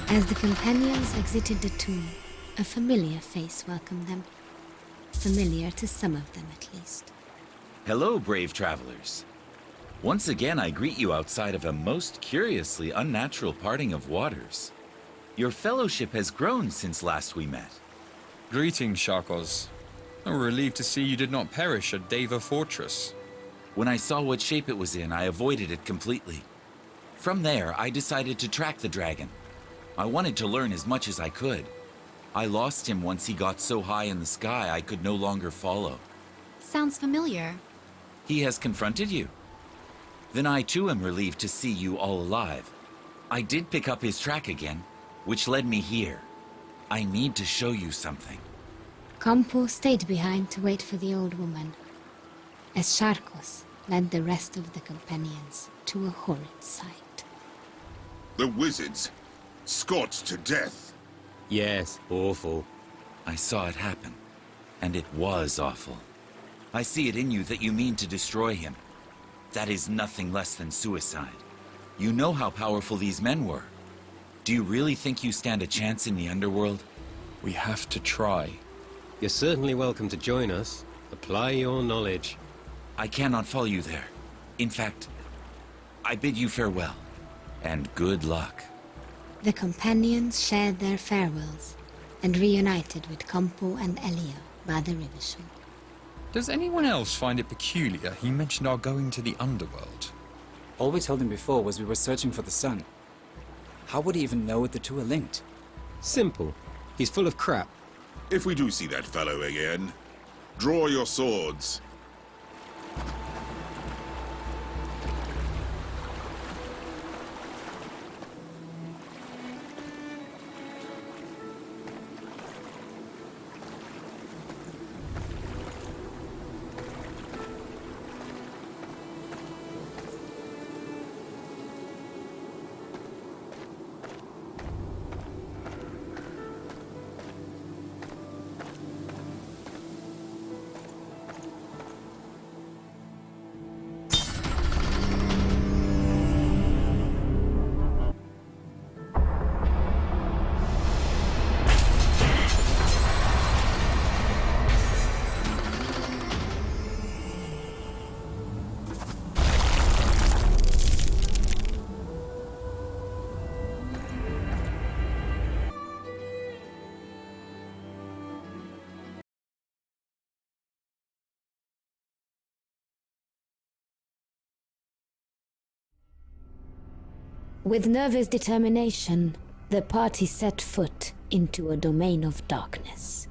As the companions exited the tomb, a familiar face welcomed them. Familiar to some of them, at least. Hello, brave travelers. Once again, I greet you outside of a most curiously unnatural parting of waters. Your fellowship has grown since last we met. Greetings, Sharkos. I'm relieved to see you did not perish at Deva Fortress. When I saw what shape it was in, I avoided it completely. From there, I decided to track the dragon. I wanted to learn as much as I could. I lost him once he got so high in the sky I could no longer follow. Sounds familiar. He has confronted you? Then I too am relieved to see you all alive. I did pick up his track again, which led me here. I need to show you something. Campo stayed behind to wait for the old woman, as Sharkos led the rest of the companions to a horrid sight. The wizards, scorched to death. Yes, awful. I saw it happen, and it was awful. I see it in you that you mean to destroy him. That is nothing less than suicide. You know how powerful these men were. Do you really think you stand a chance in the underworld? We have to try. You're certainly welcome to join us. Apply your knowledge. I cannot follow you there. In fact, I bid you farewell, and good luck. The companions shared their farewells and reunited with Campo and Elia by the river shore. Does anyone else find it peculiar he mentioned our going to the underworld? All we told him before was we were searching for the sun. How would he even know what the two are linked? Simple. He's full of crap. If we do see that fellow again, draw your swords. With nervous determination, the party set foot into a domain of darkness.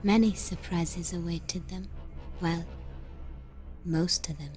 Many surprises awaited them. Well, most of them.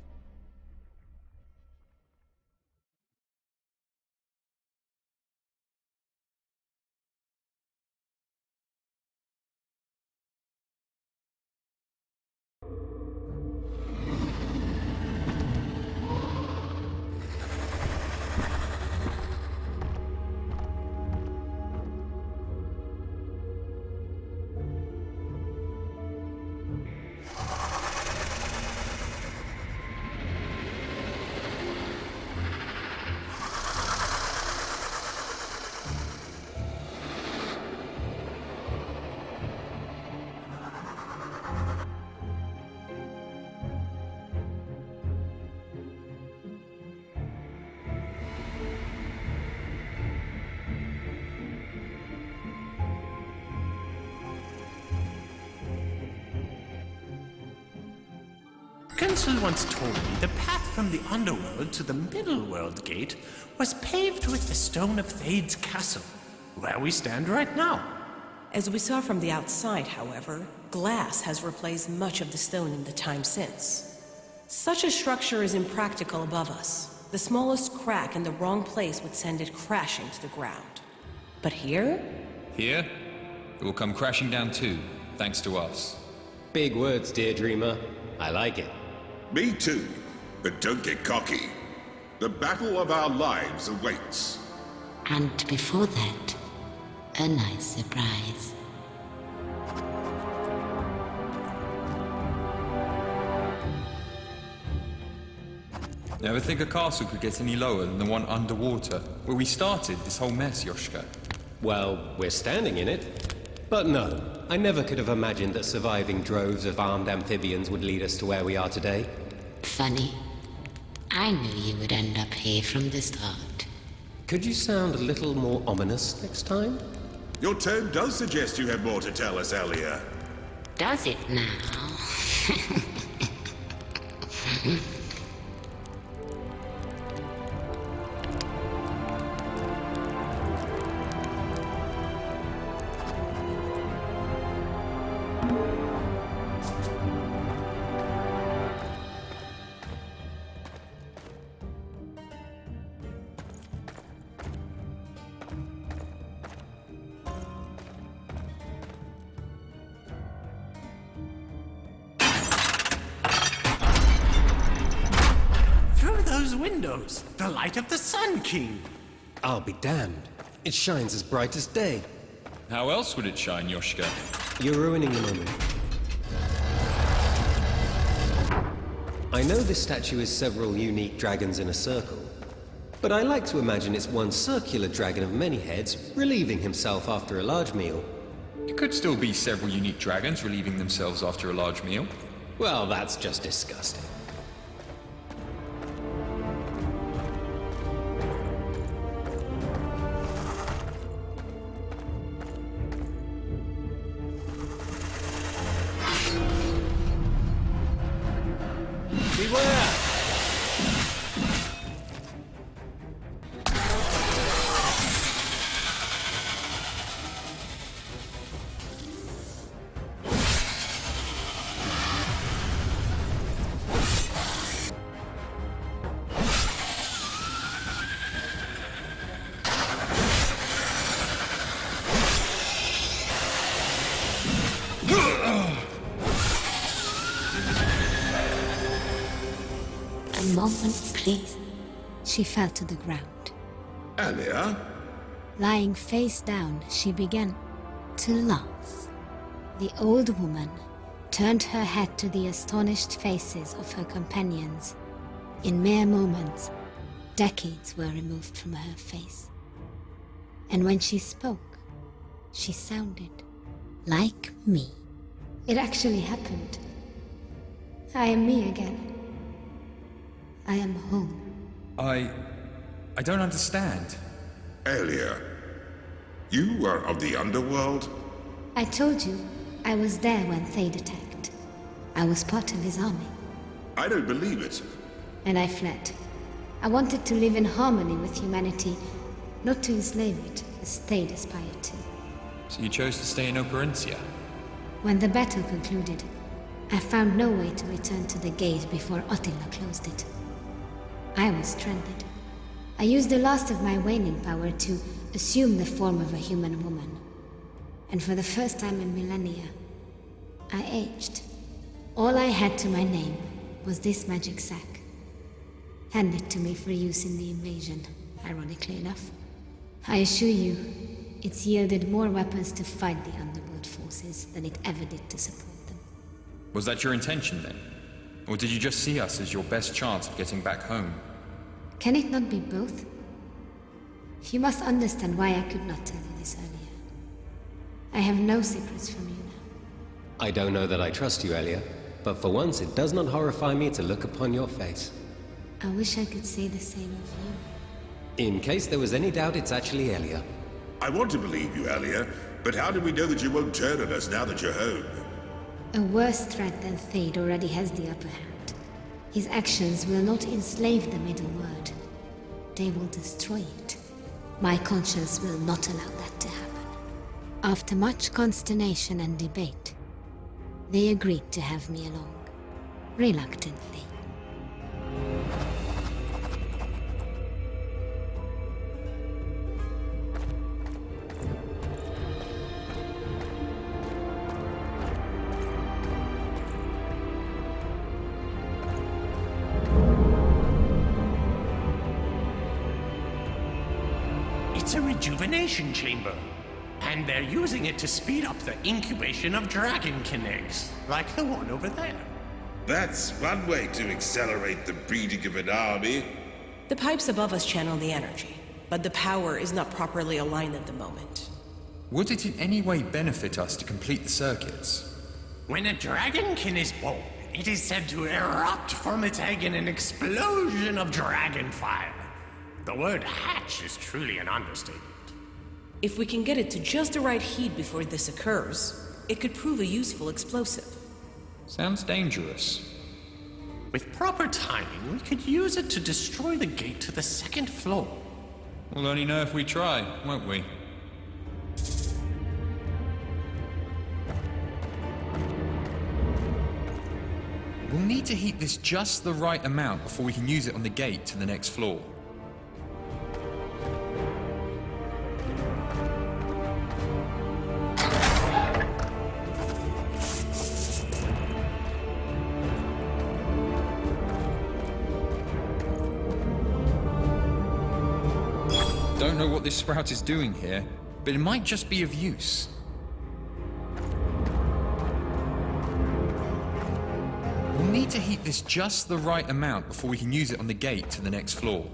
Gensel once told me the path from the underworld to the middle-world gate was paved with the stone of Thade's castle, where we stand right now. As we saw from the outside, however, glass has replaced much of the stone in the time since. Such a structure is impractical above us. The smallest crack in the wrong place would send it crashing to the ground. But here? Here? It will come crashing down too, thanks to us. Big words, dear dreamer. I like it. Me too, but don't get cocky. The battle of our lives awaits. And before that, a nice surprise. Never think a castle could get any lower than the one underwater, where we started this whole mess, Yoshka. Well, we're standing in it. But no, I never could have imagined that surviving droves of armed amphibians would lead us to where we are today. Funny. I knew you would end up here from the start. Could you sound a little more ominous next time? Your tone does suggest you have more to tell us, Elia. Does it now? Windows, the light of the Sun King. I'll be damned. It shines as bright as day. How else would it shine, Yoshika? You're ruining the moment. I know this statue is several unique dragons in a circle, but I like to imagine it's one circular dragon of many heads relieving himself after a large meal. It could still be several unique dragons relieving themselves after a large meal. Well, that's just disgusting. A moment, please. She fell to the ground. Elia? Lying face down, she began to laugh. The old woman turned her head to the astonished faces of her companions. In mere moments, decades were removed from her face. And when she spoke, she sounded like me. It actually happened. I am me again. I am home. I don't understand. Elia, you were of the underworld? I told you, I was there when Thade attacked. I was part of his army. I don't believe it. And I fled. I wanted to live in harmony with humanity, not to enslave it, as Thade aspired to. So you chose to stay in Operencia? When the battle concluded, I found no way to return to the gate before Attila closed it. I was stranded. I used the last of my waning power to assume the form of a human woman. And for the first time in millennia, I aged. All I had to my name was this magic sack. Handed to me for use in the invasion, ironically enough. I assure you, it's yielded more weapons to fight the underworld forces than it ever did to support them. Was that your intention then? Or did you just see us as your best chance of getting back home? Can it not be both? You must understand why I could not tell you this earlier. I have no secrets from you now. I don't know that I trust you, Elia, but for once it does not horrify me to look upon your face. I wish I could say the same of you. In case there was any doubt, it's actually Elia. I want to believe you, Elia, but how do we know that you won't turn on us now that you're home? A worse threat than Thade already has the upper hand. His actions will not enslave the Middle World. They will destroy it. My conscience will not allow that to happen. After much consternation and debate, they agreed to have me along. Reluctantly. It's a rejuvenation chamber. And they're using it to speed up the incubation of dragonkin eggs, like the one over there. That's one way to accelerate the breeding of an army. The pipes above us channel the energy, but the power is not properly aligned at the moment. Would it in any way benefit us to complete the circuits? When a dragonkin is born, it is said to erupt from its egg in an explosion of dragon fire. The word hatch is truly an understatement. If we can get it to just the right heat before this occurs, it could prove a useful explosive. Sounds dangerous. With proper timing, we could use it to destroy the gate to the second floor. We'll only know if we try, won't we? We'll need to heat this just the right amount before we can use it on the gate to the next floor. Don't know what this sprout is doing here, but it might just be of use. We'll need to heat this just the right amount before we can use it on the gate to the next floor.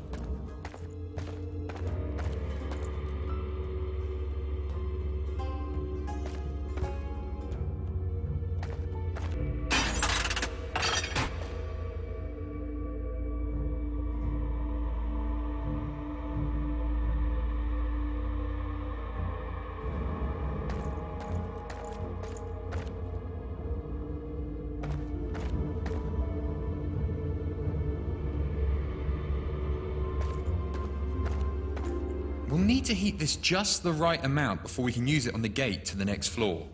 We'll need to heat this just the right amount before we can use it on the gate to the next floor.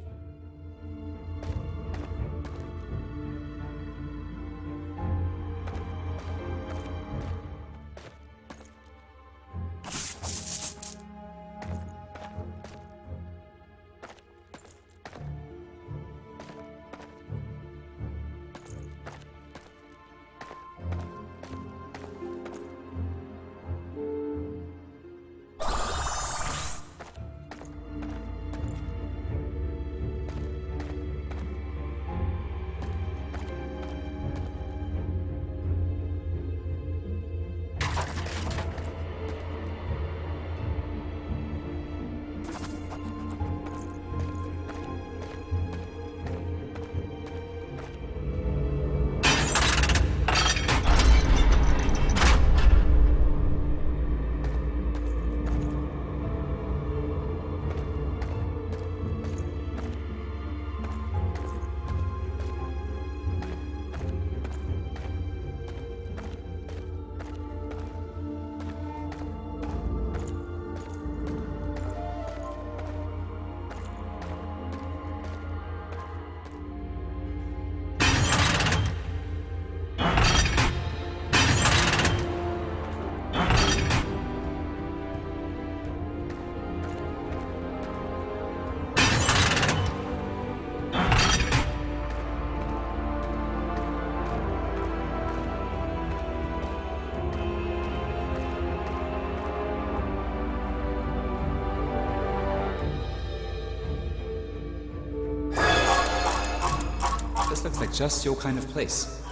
This looks like just your kind of place.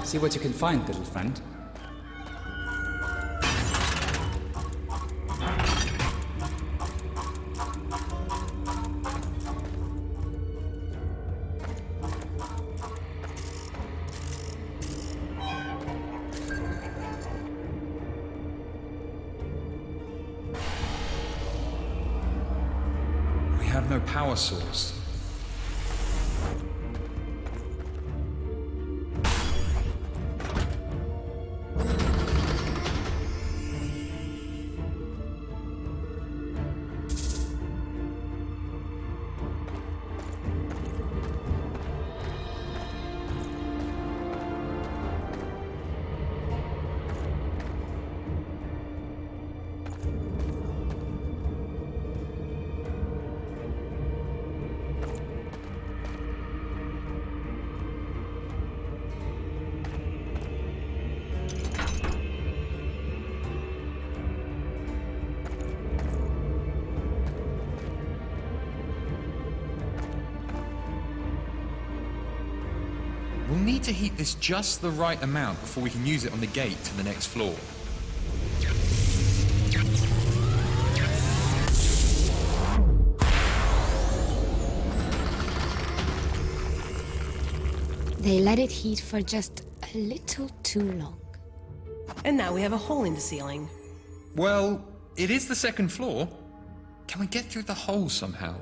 See what you can find, little friend. We have no power source. We'll need to heat this just the right amount before we can use it on the gate to the next floor. They let it heat for just a little too long. And now we have a hole in the ceiling. Well, it is the second floor. Can we get through the hole somehow?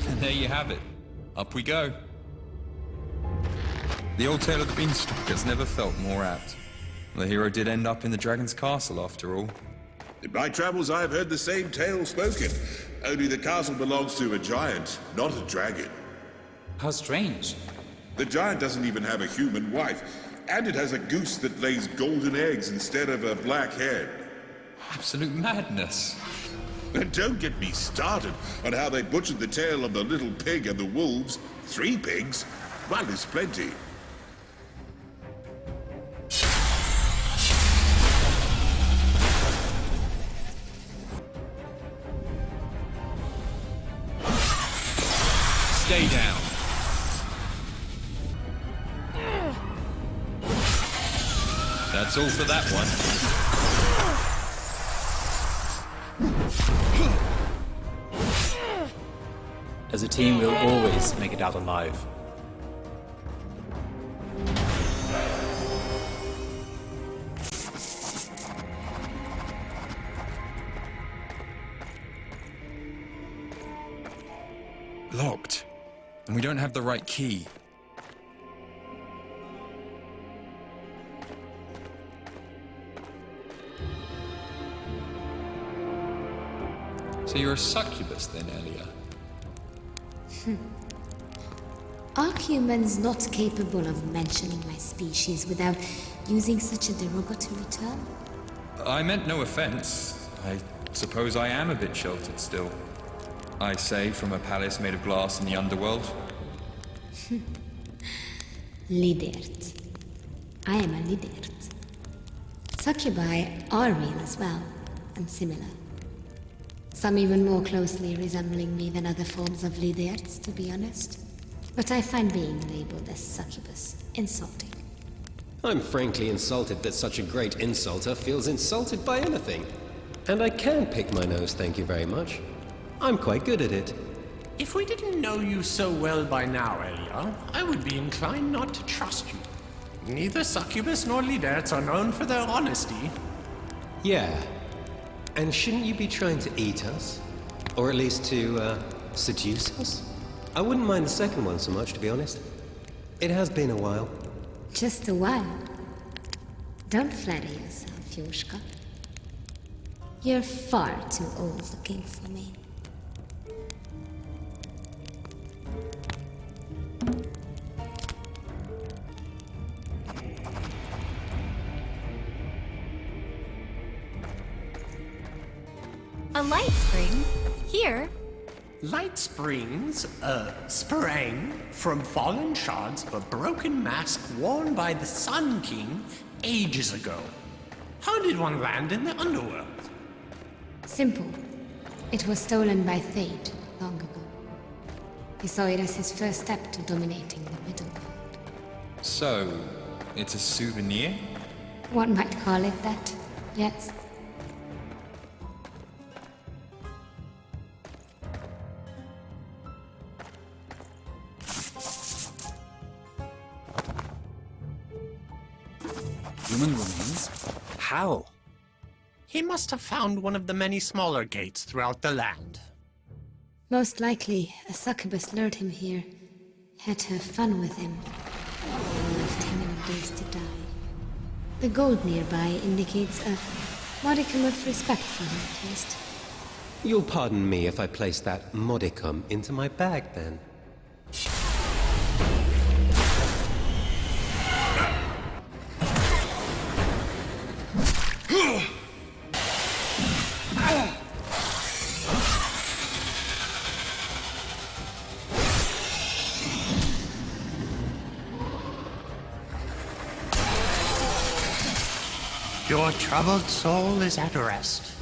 And there you have it. Up we go. The old tale of the beanstalk has never felt more apt. The hero did end up in the dragon's castle after all. In my travels, I have heard the same tale spoken. Only the castle belongs to a giant, not a dragon. How strange. The giant doesn't even have a human wife, and it has a goose that lays golden eggs instead of a black hen. Absolute madness. And don't get me started on how they butchered the tail of the little pig and the wolves. 3 pigs? Well, there's plenty. Stay down. That's all for that one. As a team, we'll always make it out alive. Locked. And we don't have the right key. So you're a succubus then, Elia? Are humans not capable of mentioning my species without using such a derogatory term? I meant no offense. I suppose I am a bit sheltered still. I say, from a palace made of glass in the underworld. Lidert. I am a Lidert. Succubi are real as well, and similar. Some even more closely resembling me than other forms of Liderts, to be honest. But I find being labeled as succubus insulting. I'm frankly insulted that such a great insulter feels insulted by anything. And I can pick my nose, thank you very much. I'm quite good at it. If we didn't know you so well by now, Elia, I would be inclined not to trust you. Neither succubus nor Liderts are known for their honesty. Yeah. And shouldn't you be trying to eat us? Or at least to, seduce us? I wouldn't mind the second one so much, to be honest. It has been a while. Just a while. Don't flatter yourself, Yoshka. You're far too old looking for me. A light spring? Here? Light springs, sprang from fallen shards of a broken mask worn by the Sun King ages ago. How did one land in the underworld? Simple. It was stolen by Thade long ago. He saw it as his first step to dominating the middle world. So, it's a souvenir? One might call it that, yes. Human remains? How? He must have found one of the many smaller gates throughout the land. Most likely, a succubus lured him here, had her fun with him, and left him in a place to die. The gold nearby indicates a modicum of respect for him, at least. You'll pardon me if I place that modicum into my bag, then. Your troubled soul is at rest.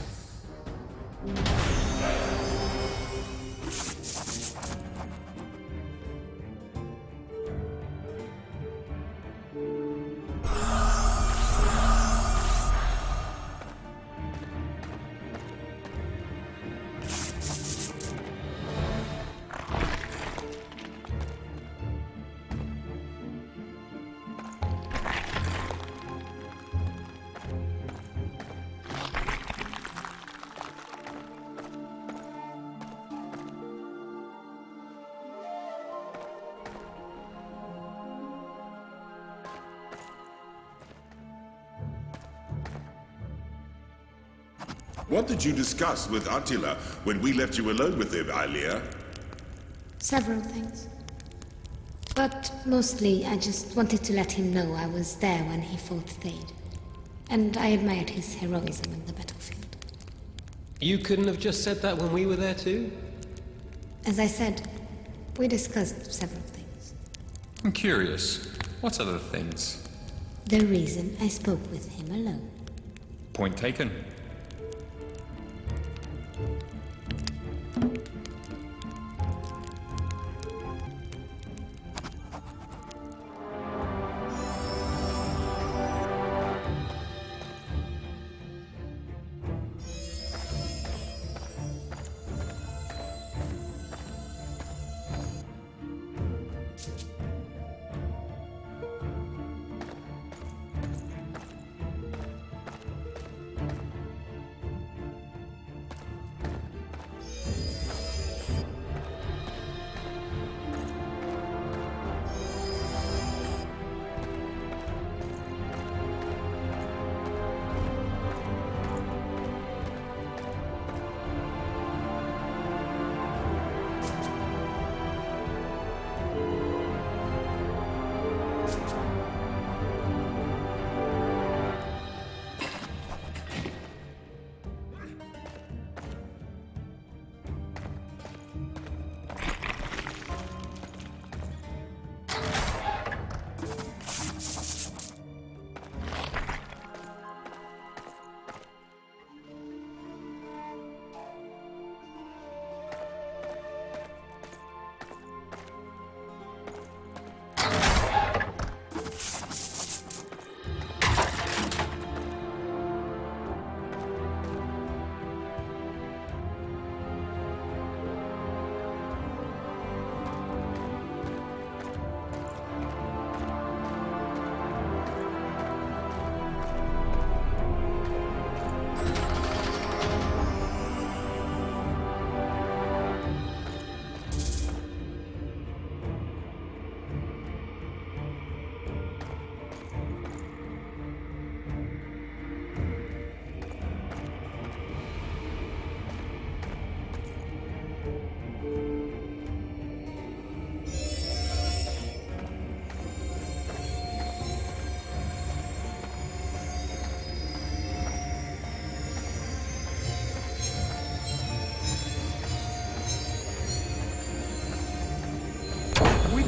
What did you discuss with Attila when we left you alone with him, Alia? Several things. But mostly, I just wanted to let him know I was there when he fought Thade. And I admired his heroism in the battlefield. You couldn't have just said that when we were there too? As I said, we discussed several things. I'm curious. What other things? The reason I spoke with him alone. Point taken.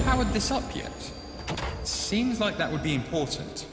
Powered this up yet? Seems like that would be important.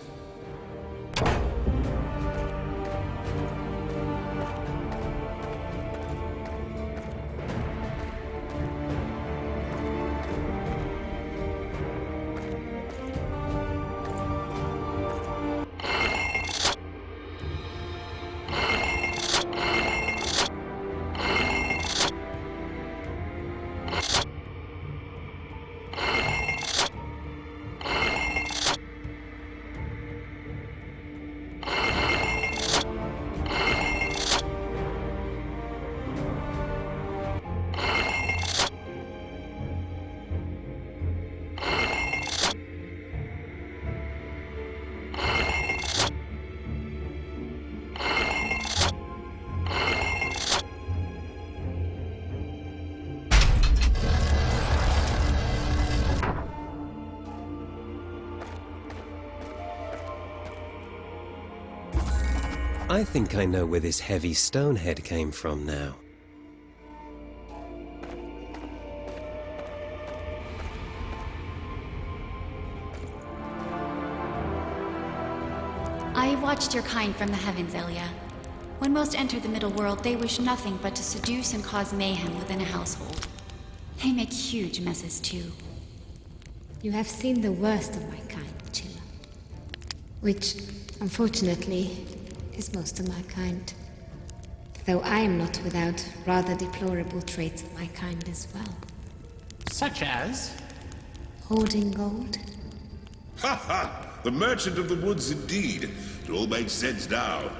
I think I know where this heavy stone head came from now. I watched your kind from the heavens, Elia. When most enter the middle world, they wish nothing but to seduce and cause mayhem within a household. They make huge messes, too. You have seen the worst of my kind, Chilla. Which, unfortunately, is most of my kind. Though I am not without rather deplorable traits of my kind as well. Such as? Hoarding gold. Ha ha! The merchant of the woods indeed. It all makes sense now.